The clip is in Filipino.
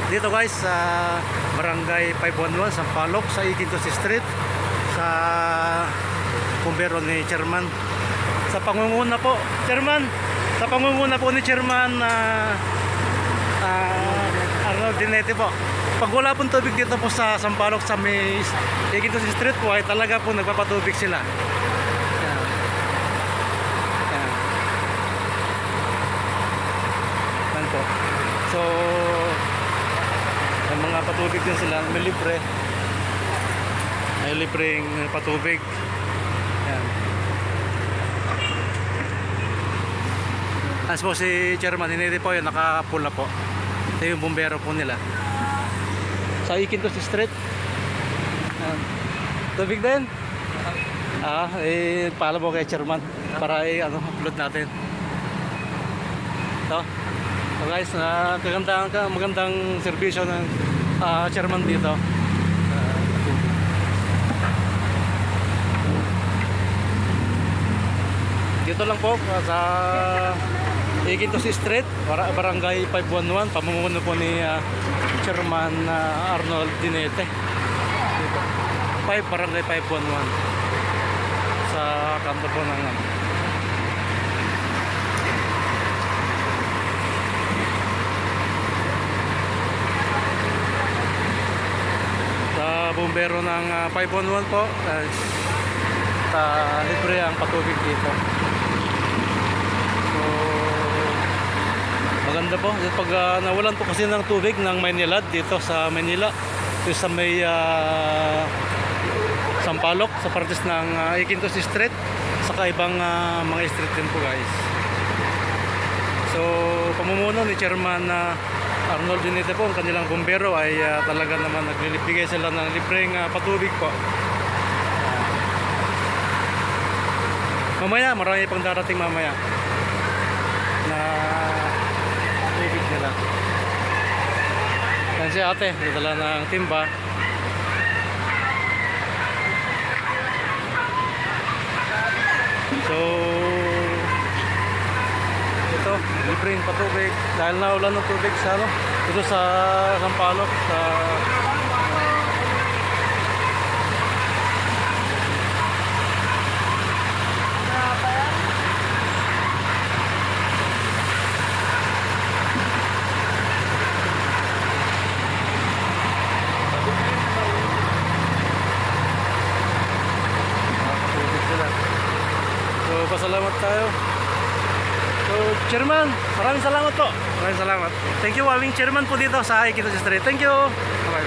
Dito guys sa Barangay 511 Sampaloc sa Iquintos Street sa kumbero ni Chairman. Sa pangunguna po, Chairman, sa pangunguna po ni Chairman Arnold Dinete po. Pag wala pong tubig dito po sa Sampaloc sa may Iquintos Street po ay talaga po nagpapatubig sila. Yan. Yan. Yan po. So may mga patubig din sila, may libre. May libreng patubig. Yan. As po si Chairman, hindi po yun, nakapula po. Ito yung bumbero po nila. Sa Iquintos Street. Yan. Tubig din? Paalam po kay Chairman para upload natin. Ito. So guys, magandang serbisyo ng Chairman dito. Dito lang po sa Iquintos Street, Barangay 511, pamumuno po ni Chairman Arnold Dinete. Dito. Barangay 511 sa kanto po ng bumbero ng 511 po, libre ang patubig dito. So maganda po pag nawalan po kasi ng tubig ng Maynilad dito sa Manila, dito sa may Sampaloc, sa partes ng Iquintos Street, saka ibang mga street din po guys. So pamumuno ni Chairman Arnold Dinete po, ang kanilang bumbero ay talaga naman naglilibigay sila ng libreng patubig po. Mamaya, marami pang darating mamaya na tubig nila. Yan si ate, nadala ng timba. So ito, libreng patubig dahil naulan ng tubig sa dito sa Sampaloc sa patubig sila. So pasalamat tayo. So, Chairman, maraming salamat po. Maraming salamat. Thank you, aming Chairman po dito sa Iquintos Street. Thank you. Bye-bye.